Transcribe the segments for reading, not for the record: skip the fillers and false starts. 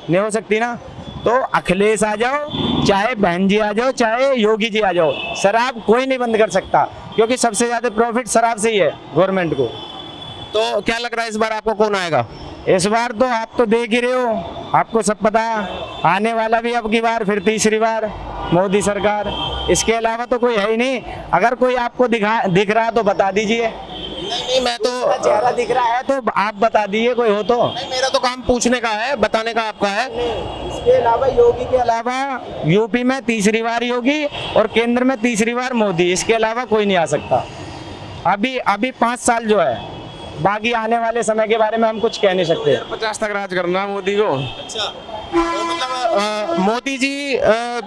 नहीं हो सकती ना। तो अखिलेश आ जाओ, चाहे बहन जी आ जाओ, चाहे योगी जी आ जाओ, शराब कोई नहीं बंद कर सकता, क्योंकि सबसे ज्यादा प्रॉफिट शराब से ही है गवर्नमेंट को। तो क्या लग रहा है इस बार आपको कौन आएगा? इस बार तो आप तो देख ही रहे हो, आपको सब पता है, आने वाला भी अब की बार फिर तीसरी बार मोदी सरकार। इसके अलावा तो कोई है ही नहीं। अगर कोई आपको दिख रहा तो बता दीजिए। नहीं, मैं तो चेहरा दिख रहा है तो आप बता दीजिए, कोई हो तो। नहीं, मेरा तो काम पूछने का है, बताने का आपका है। इसके अलावा योगी के अलावा यूपी में तीसरी बार योगी और केंद्र में तीसरी बार मोदी, इसके अलावा कोई नहीं आ सकता। अभी 5 साल जो है, बाकी आने वाले समय के बारे में हम कुछ कह नहीं सकते। 50 तक राज करना मोदी को। अच्छा, तो मतलब मोदी जी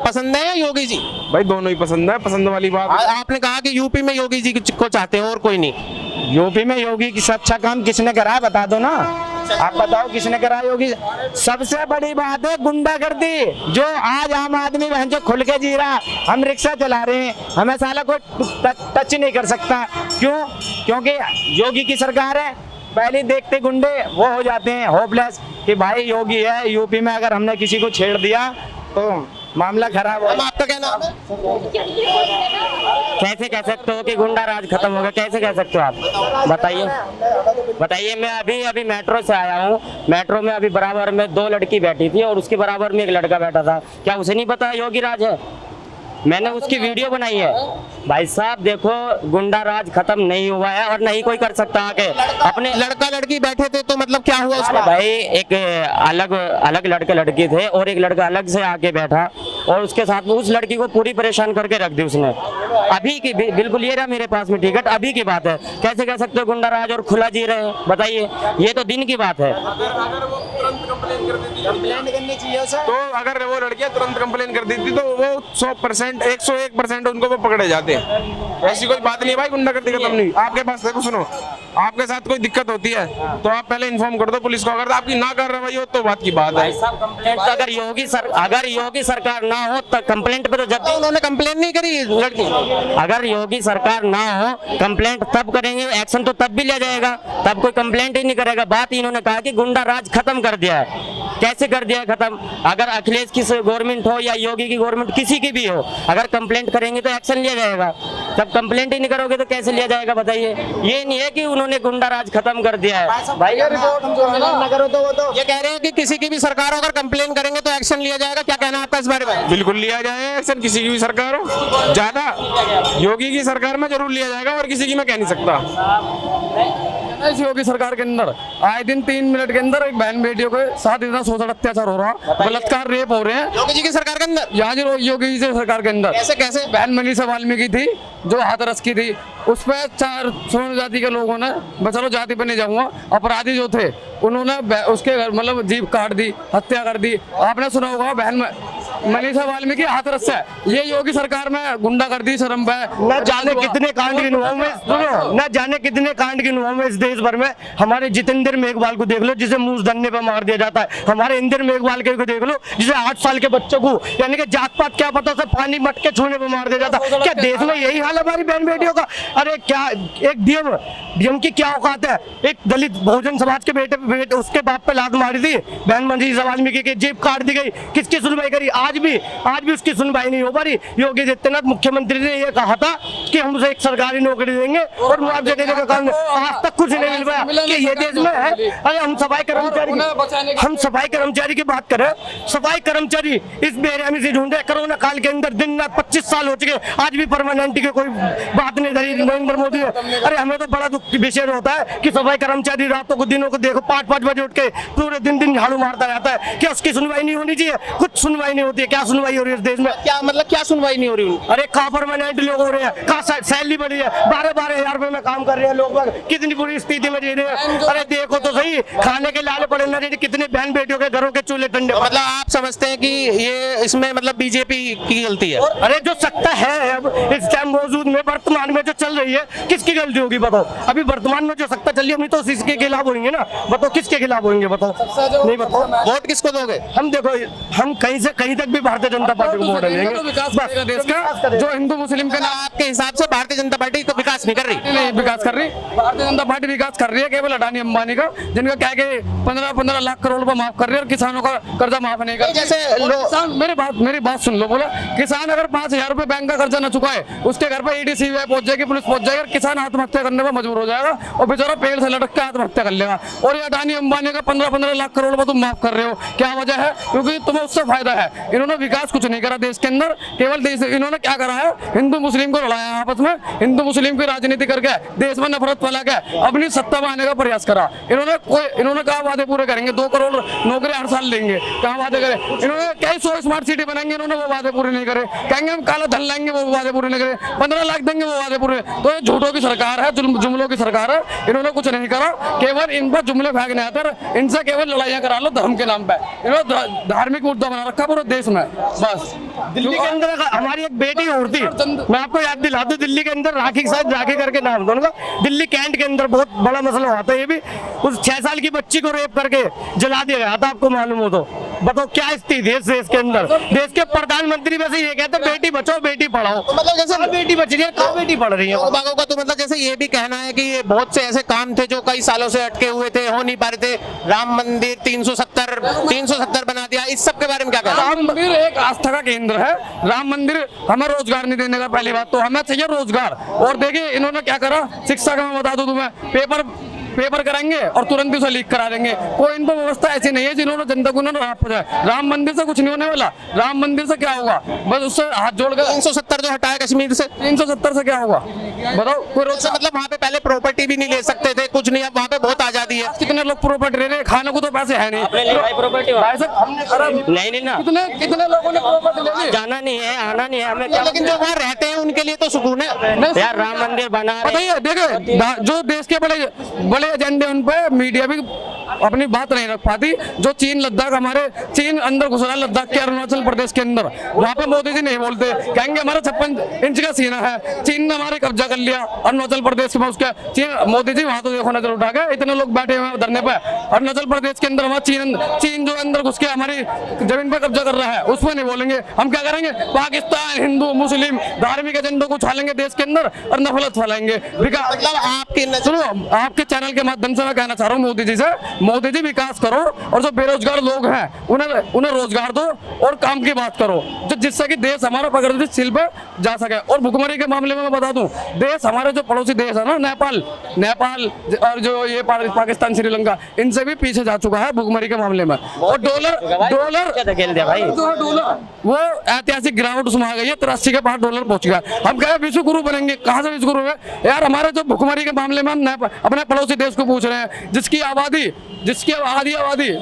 पसंद है या योगी जी? भाई दोनों ही पसंद है, पसंद वाली बात। आपने कहा कि यूपी में योगी जी को चाहते हैं और कोई नहीं। यूपी में योगी की से अच्छा काम किसने करा है बता दो ना। आप बताओ किसने करा योगी। सबसे बड़ी बात है गुंडागर्दी, जो आज आम आदमी बहन जो खुल के जी रहा। हम रिक्शा चला रहे हैं, हमें साला कोई टच नहीं कर सकता। क्यों? क्योंकि योगी की सरकार है। पहले देखते गुंडे वो हो जाते हैं होपलेस कि भाई योगी है यूपी में, अगर हमने किसी को छेड़ दिया तो मामला खराब हो। आपका क्या नाम है? कैसे कह सकते हो कि गुंडा राज खत्म हो गया? कैसे कह सकते हो आप? बताइए। मैं अभी मेट्रो से आया हूँ। मेट्रो में अभी बराबर में 2 लड़की बैठी थी और उसके बराबर में एक लड़का बैठा था। क्या उसे नहीं पता योगी राज है? मैंने उसकी वीडियो बनाई है। भाई साहब देखो, गुंडा राज खत्म नहीं हुआ है और नहीं कोई कर सकता आके। अपने लड़का लड़की बैठे थे तो मतलब क्या हुआ उसका? भाई एक अलग लड़के लड़की थे और एक लड़का अलग से आके बैठा और उसके साथ में उस लड़की को पूरी परेशान करके रख दी उसने। अभी की बिल्कुल ये रहा मेरे पास में टिकट, अभी की बात है। कैसे कह सकते हो गुंडा राज और खुला जी रहे हैं? बताइए, ये तो दिन की बात है। तो अगर वो लड़कियां तुरंत कंप्लेन कर देती तो वो 100% 101% उनको वो पकड़े जाते हैं। ऐसी कोई बात नहीं भाई, गुंडागर्दी खत्म नहीं। आपके पास देखो, सुनो, आपके साथ कोई दिक्कत होती है तो आप पहले इन्फॉर्म कर दो पुलिस को। अगर आपकी ना कार्रवाई हो तो बात की बात है। अगर योगी सरकार ना हो तो कंप्लेंट पे तो जब उन्होंने कंप्लेन नहीं करी लड़की। अगर योगी सरकार ना हो कंप्लेंट तब करेंगे, एक्शन तो तब भी लिया जाएगा, तब कोई कंप्लेंट ही नहीं करेगा। बात इन्होंने कहा कि गुंडा राज खत्म कर दिया है। कैसे कर दिया है खत्म? अगर अखिलेश की गवर्नमेंट हो या योगी की गवर्नमेंट किसी की भी हो, अगर कंप्लेंट करेंगे तो एक्शन लिया जाएगा। जब कंप्लेंट ही नहीं करोगे तो कैसे लिया जाएगा? बताइए। ये नहीं है कि उन्होंने गुंडा राज खत्म कर दिया है। भाई ये कह रहे हैं कि किसी की भी सरकार अगर कंप्लेन करेंगे तो एक्शन लिया जाएगा। क्या कहना है आपका इस बारे में? बिल्कुल लिया जाए एक्शन, किसी की भी सरकार हो। ज्यादा योगी की सरकार में जरूर लिया जाएगा और किसी की मैं कह नहीं सकता। इस योगी सरकार के अंदर आए दिन 3 मिनट के अंदर एक बहन बेटियों के साथ इतना शोषण अत्याचार हो रहा, बलात्कार रेप हो रहे हैं योगी जी की सरकार के अंदर। यहाँ जो योगी जी की सरकार के अंदर कैसे बहन मनीषा वाल्मीकि थी जो हाथरस की थी, उस पर 4 सोन जाति के लोगों ने, चलो जाति पे नहीं जाऊंगा, अपराधी जो थे उन्होंने उसके घर मतलब जीभ काट दी, हत्या कर दी। आपने सुना होगा बहन मनीषा वाल्मीकि हाथरस से। ये योगी सरकार में गुंडागर्दी शर्म पे न जाने कितने कांड गिनवाऊं मैं, सुनो, न जाने कितने कांड गिनवाऊं मैं इस देश भर में। हमारे जितेंद्र मेघवाल को देख लो जिसे मुंह धन्ने पे मार दिया जाता है। हमारे इंद्र मेघवाल को देख लो जिसे 8 साल के बच्चों को यानी कि जात पात क्या पता से पानी मटके छूने पे मार दिया जाता है। क्या देश में यही हाल है हमारी बहन बेटियों का? अरे क्या एक डीएम की क्या औकात है? एक दलित बहुजन समाज के बेटे उसके बाप पे लात मारी थी, बहन मनीषा वाल्मीकि की जेब काट दी गई। किसकी सुनवाई करी? आज भी उसकी सुनवाई नहीं हो पा रही। योगी आदित्यनाथ मुख्यमंत्री ने यह कहा था कि हम उसे एक सरकारी नौकरी देंगे और मुआवजा देने का काम, आज तक कुछ नहीं मिल पाया। कि ये देश में है? अरे हम सफाई कर्मचारी की बात करें, सफाई कर्मचारी इस बेरहमी से ढूंढे। कोरोना काल के अंदर दिन रात 25 साल हो चुके, आज भी परमानेंट की कोई बात नहीं धरी नरेंद्र मोदी ने। अरे हमें तो बड़ा दुख विषय होता है कि सफाई कर्मचारी रातों को दिनों को देखो 5-5 बजे उठ के पूरे दिन झाड़ू मारता रहता है। क्या उसकी सुनवाई नहीं होनी चाहिए? कुछ सुनवाई नहीं होती है। क्या सुनवाई हो रही है इस देश में? क्या सुनवाई नहीं हो रही? अरे कहाँ परमानेंट लोग हो रहे हैं, कहाँ सैलरी बढ़ी है, 12-12 हजार रुपए में काम कर रहे हैं लोग, कितनी बुरी स्थिति में जी रहे हैं। अरे देखो तो सही, खाने के लाले पड़े न रहे, कितने बहन बेटियों के घरों के चूल्हे ठंडे। मतलब आप समझते हैं कि ये इसमें मतलब बीजेपी की गलती है? अरे जो सत्ता है अब इस टाइम मौजूद में वर्तमान में जो चल रही है, किसकी गलती होगी बताओ? अभी वर्तमान में जो सत्ता चल रही है हम तो इसके खिलाफ होंगे ना। बताओ किसके खिलाफ होंगे? बताओ नहीं, बताओ वोट किसको दोगे? हम देखो, हम कहीं से कहीं तक भी भारतीय जनता पार्टी को वोट देंगे। तो विकास करेगा देश का, जो हिंदू मुस्लिम के नाम आपके हिसाब से भारतीय जनता पार्टी तो विकास नहीं कर रही? नहीं विकास कर रही, भारतीय जनता पार्टी विकास कर रही है केवल अडानी अंबानी का, जिनका क्या कि 15-15 लाख करोड़ रुपए माफ कर रही है और किसानों का कर्जा माफ नहीं कर रही। जैसे किसान, मेरी बात सुन लो, बोला किसान अगर 5,000 रुपए बैंक का कर्जा न चुकाए, उसके घर पर ईडी सीबीआई पहुंच जाएगी, पुलिस पहुंच जाएगी, किसान आत्महत्या करने पर मजबूर हो जाएगा और बेचारा पेड़ से लटक के आत्महत्या कर लेगा। और ये अडानी अंबानी का 15-15 लाख करोड़ रुपए तुम माफ कर रहे हो, क्या वजह है? क्योंकि तुम्हें उससे फायदा है। इन्होंने विकास कुछ नहीं करा देश के अंदर, केवल देश इन्होंने क्या करा है, हिंदू मुस्लिम को लड़ाया आपस में, हिंदू मुस्लिम की राजनीति करके देश में नफरत फैला के अपनी सत्ता में आने का प्रयास करा। इन्होंने कहा वादे पूरे करेंगे, 2 करोड़ नौकरी हर साल देंगे, कहाँ वादे करे? इन्होंने कई 100 स्मार्ट सिटी बनाएंगे, इन्होंने वो वादे पूरे नहीं करे। कहेंगे हम काला धन लाएंगे, वो वादे पूरे नहीं करे। 15 लाख देंगे, वो वादे पूरे। तो ये झूठों की सरकार है, जुमलों की सरकार है, इन्होंने कुछ नहीं करा, केवल इन पर जुमले फेंकने आते हैं, इनसे केवल लड़ाइयां करा लो धर्म के नाम पे। इन्होंने धार्मिक मुद्दा बना रखा पूरे देश में बस। दिल्ली के अंदर हमारी एक बेटी और थी, मैं आपको याद दिला दूं, दिल्ली के अंदर राखी, शायद राखी करके नाम था उनका, दिल्ली कैंट के अंदर बहुत बड़ा मसला हुआ था। ये भी उस 6 साल की बच्ची को रेप करके जला दिया गया था, आपको मालूम हो तो। बताओ क्या स्थिति है देश के अंदर। देश के प्रधानमंत्री वैसे ये कहते हैं बेटी बचाओ बेटी पढ़ाओ, मतलब जैसे बेटी बच रही है, कहाँ बेटी पढ़ रही है? बागों का तो मतलब जैसे ये भी कहना है कि ये बहुत से ऐसे काम थे जो कई सालों से अटके हुए थे, हो नहीं पा रहे थे। राम मंदिर 370 बना दिया, इस सब के बारे में क्या कहना? राम मंदिर एक आस्था का केंद्र है। राम मंदिर हमें रोजगार नहीं देने का, पहली बात तो हमें चाहिए रोजगार। और देखिए इन्होंने क्या करा, शिक्षा का मैं बता दूं तुम्हें, पेपर कराएंगे और तुरंत उसे लीक करा देंगे। कोई इन पर व्यवस्था ऐसी नहीं है जिन्होंने जनता को राम मंदिर से कुछ नहीं होने वाला। राम मंदिर से क्या होगा, बस उससे हाथ जोड़कर 370 जो हटाया कश्मीर से, 370 से क्या होगा बताओ? कोई रोजगार, मतलब वहाँ पे पहले प्रॉपर्टी भी नहीं ले सकते थे, कुछ नहीं, अब वहाँ पे बहुत आजादी है। कितने लोग प्रॉपर्टी ले रहे हैं, खाने को तो पैसे है नहीं। प्रॉपर्टी भाई साहब, नहीं ना, कितने लोगों ने प्रॉपर्टी ले ली? जाना नहीं है, आना नहीं है हमें क्या? लेकिन जो वहाँ रहते हैं उनके लिए तो सुकून है यार, राम मंदिर बना रहे। बताइए, देखो जो देश के बड़े एजेंडे, उन पे मीडिया भी अपनी बात नहीं रख पाती। जो चीन लद्दाख, हमारे चीन अंदर घुस रहा है, लद्दाख के अरुणाचल प्रदेश के अंदर, वहाँ पे मोदी जी नहीं बोलते, कहेंगे हमारा 56 इंच का सीना है, चीन ने हमारे कब्जा कर लिया अरुणाचल प्रदेश में। उसका मोदी जी वहाँ तो देखो नजर उठा के, इतने लोग बैठे हुए हैं धरने पे। अरुणाचल प्रदेश के अंदर हमारा चीन जो अंदर घुस के हमारी जमीन पे कब्जा कर रहा है, उसमें नहीं बोलेंगे। हम क्या करेंगे, पाकिस्तान, हिंदू मुस्लिम धार्मिक एजेंडों को उछालेंगे देश के अंदर और नफरत फैलाएंगे। मतलब आपके सुनो, आपके चैनल के माध्यम से मैं कहना चाह रहा हूँ मोदी जी से, मोदी जी विकास करो और जो बेरोजगार लोग हैं उन्हें रोजगार दो और काम की बात करो, जिससे कि देश हमारा प्रगतिशील पे जा सके। और भुखमरी के मामले में मैं बता दूं, देश हमारे जो पड़ोसी देश है ना, नेपाल और जो ये पाकिस्तान, श्रीलंका, इनसे भी पीछे जा चुका है भुखमरी के मामले में। और डॉलर खेल दिया भाई, वो ऐतिहासिक गिरावट उसमें आ गई है, 83 के पार डॉलर पहुंच गया। हम कहे विश्व गुरु बनेंगे, कहाँ से विश्व गुरु है यार? हमारे जो भुखमरी के मामले में हम अपने पड़ोसी देश को पूछ रहे हैं, जिसकी आबादी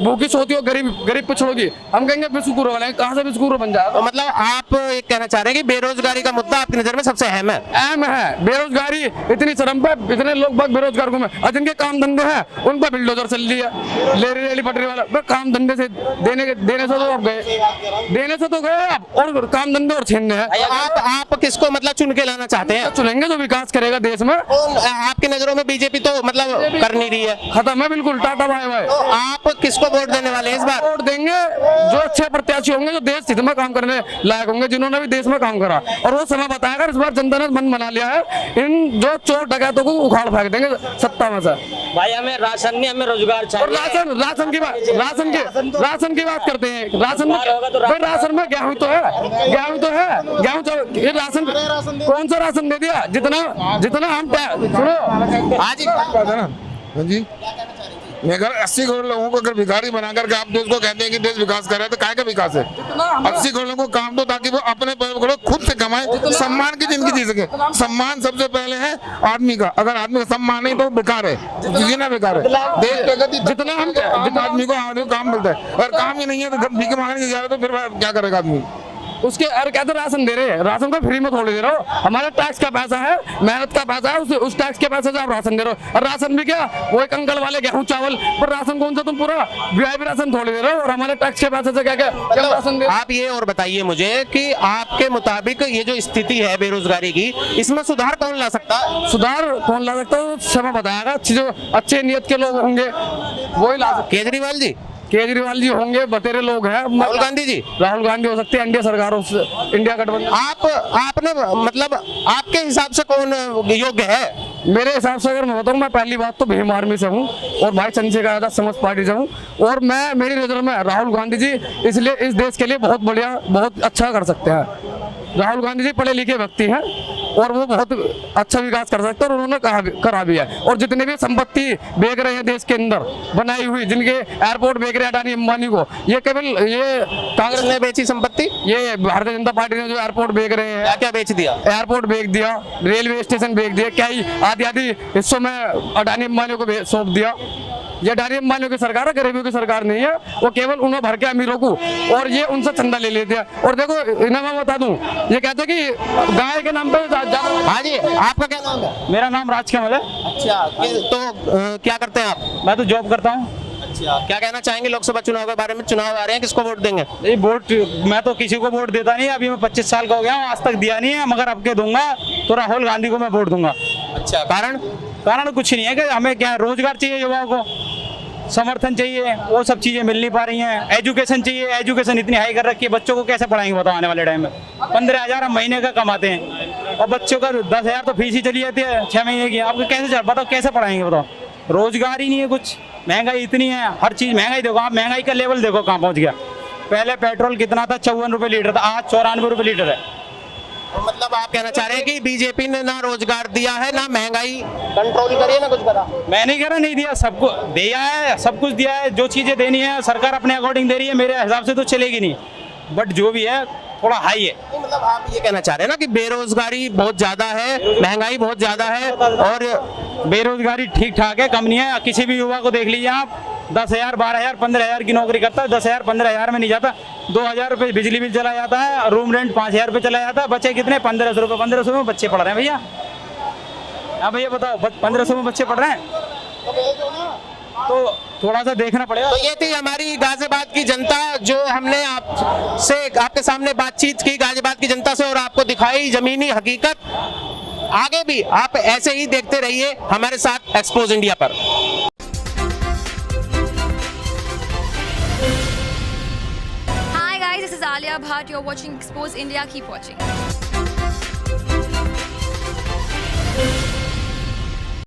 भूखी सोती हो, गरीब पिछड़ों की, हम कहेंगे विश्व गुरु बनेंगे, कहाँ से विश्व गुरु बन जाए? तो मतलब आप ये कहना चाह रहे हैं कि बेरोजगारी का मुद्दा आपकी नजर में सबसे अहम है? अहम है बेरोजगारी, इतनी शर्म पे इतने लोग बाग बेरोजगार घूमे, और जिनके काम धंधे हैं उन पर बिल्डोजर चल रही है, रेली पटरी वाला। काम धंधे से देने से तो आप गए, आप और काम धंधे और छीनने हैं। आप किसको मतलब चुन के लाना चाहते हैं? चुनेंगे जो विकास करेगा देश में। आपकी नजरों में बीजेपी तो मतलब कर नहीं रही है, खत्म है बिल्कुल, टाटा बाय बाय। आप किसको वोट देने वाले हैं इस बार? वोट देंगे जो अच्छे प्रत्याशी होंगे, जो देश हित में काम करने लायक होंगे, जिन्होंने भी देश में काम करा। और वो समय बताएगा, इस बार जनता ने मन बना लिया है, इन जो चोर डकैतों को उखाड़ फेंक देंगे सत्ता में से। भाई हमें राशन नहीं, हमें रोजगार चाहिए। और राशन की बात करते हैं। राशन में गेहूं तो है, ये राशन कौन सा राशन दे दिया? जितना हम सुनो आज हाँ जी, मैं अगर 80 करोड़ लोगों को अगर भिखारी बना करके आप देश को कहते हैं कि देश विकास कर रहा है, तो काय का विकास है? 80 करोड़ लोगों को काम दो ताकि वो अपने पैरों खुद से कमाए, सम्मान की जिंदगी जी सके। सम्मान सबसे पहले है आदमी का, अगर आदमी का सम्मान नहीं तो बेकार है, जीना बेकार है। देश प्रगति जितना आदमी को काम मिलता है, अगर काम ही नहीं है तो भीख मांगने जा रहे तो फिर क्या करेगा आदमी? उसके अरे कहते राशन दे रहे हैं, राशन को फ्री में थोड़ी दे रहे हो, हमारे टैक्स का पैसा है, मेहनत का पैसा है, उस टैक्स के पैसे से आप राशन दे रहे हो। और राशन भी क्या, वो एक अंकल वाले गेहूं चावल, पर राशन कौन सा तुम पूरा वीआईपी राशन थोड़ी दे रहे हो, और हमारे टैक्स के पैसे से क्या राशन दे। आप ये और बताइए मुझे कि आपके मुताबिक ये जो स्थिति है बेरोजगारी की, इसमें सुधार कौन ला सकता है? सुधार कौन ला सकता है? समय बताएगा, जो अच्छे नियत के लोग होंगे वही ला सकते। केजरीवाल जी केजरीवाल जी होंगे, बतेरे लोग हैं। राहुल गांधी जी, राहुल गांधी हो सकती है, एनडीए सरकार हो, इंडिया गठबंधन। आपने मतलब आपके हिसाब से कौन योग्य है? मेरे हिसाब से अगर मैं बताऊं, मैं पहली बात तो भीम आर्मी से हूं और भाई चंद्रशेखर आजाद समझ पार्टी से हूं, और मैं मेरी नज़र में राहुल गांधी जी इसलिए इस देश के लिए बहुत बढ़िया, बहुत अच्छा कर सकते हैं। राहुल गांधी जी पढ़े लिखे व्यक्ति हैं और वो बहुत अच्छा विकास कर सकते हैं, और उन्होंने करा भी है। और जितने भी संपत्ति बेच रहे हैं देश के अंदर बनाई हुई, जिनके एयरपोर्ट बेच रहे हैं अडानी अंबानी को, ये केवल ये कांग्रेस ने बेची संपत्ति, ये भारतीय जनता पार्टी ने जो एयरपोर्ट बेच रहे हैं, क्या क्या बेच दिया? एयरपोर्ट बेच दिया, रेलवे स्टेशन बेच दिया, क्या ही आधी हिस्सों में अडानी अंबानी को सौंप दिया। ये अडानी अंबानी की सरकार है, गरीबों की सरकार नहीं है। वो केवल उन्हें भर के अमीरों को, और ये उनसे चंदा ले लेते हैं। और देखो इन्हें मैं बता दूं, ये कहते हैं कि गाय के नाम पे हाँ जी, आपका क्या नाम है? मेरा नाम राजकमल है। अच्छा, तो क्या करते हैं आप? मैं तो जॉब करता हूँ। अच्छा, क्या कहना चाहेंगे लोकसभा चुनाव के बारे में? चुनाव आ रहे हैं, किसको वोट देंगे? ये वोट मैं तो किसी को वोट देता नहीं, अभी मैं 25 साल का हो गया हूँ, आज तक दिया नहीं है, मगर अब के दूंगा तो राहुल गांधी को मैं वोट दूंगा। अच्छा, कारण कुछ नहीं है कि हमें क्या रोजगार चाहिए, युवाओं को समर्थन चाहिए, वो सब चीजें मिल नहीं पा रही हैं। एजुकेशन चाहिए, एजुकेशन इतनी हाई कर रखी है, बच्चों को कैसे पढ़ाएंगे बताओ आने वाले टाइम में। 15,000 हम महीने का कमाते हैं और बच्चों का 10,000 तो फीस ही चली जाती है 6 महीने की। आपको कैसे बताओ कैसे पढ़ाएंगे बताओ? रोजगार ही नहीं है कुछ, महंगाई इतनी है, हर चीज महंगाई। देखो आप महंगाई का लेवल देखो कहाँ पहुँच गया। पहले पेट्रोल कितना था? 54 रुपये लीटर था, आज 94 रुपये लीटर है। मतलब आप कहना चाह रहे हैं कि बीजेपी ने ना रोजगार दिया है, ना महंगाई कंट्रोल करी है, ना कुछ करा? मैं नहीं कह रहा नहीं दिया, सबको दिया है, सब कुछ दिया है। जो चीजें देनी है सरकार अपने अकॉर्डिंग दे रही है, मेरे हिसाब से तो चलेगी नहीं, बट जो भी है थोड़ा हाई है। मतलब आप ये कहना चाह रहे हैं ना कि बेरोजगारी बहुत ज्यादा है, महंगाई बहुत ज्यादा है, और बेरोजगारी ठीक ठाक है, कम नहीं है। किसी भी युवा को देख लीजिए आप, 10,000, 12,000, 15,000 की नौकरी करता है, 10,000, 15,000 में नहीं जाता। 2,000 रुपये बिजली बिल चला जाता है, रूम रेंट 5,000 रुपये चला जाता है। बच्चे कितने? 1,500 रुपये, 1,500 में बच्चे पढ़ रहे हैं भैया। हाँ भैया बताओ, 1,500 में बच्चे पढ़ रहे हैं, तो थोड़ा सा देखना पड़ेगा। तो ये थी हमारी गाजियाबाद की जनता, जो हमने आपके सामने बातचीत की गाजियाबाद की जनता से और आपको दिखाई जमीनी हकीकत। आगे भी आप ऐसे ही देखते रहिए हमारे साथ एक्सपोज इंडिया पर। Hi guys, this is Alia Bhatt. You're watching Expose India. Keep watching.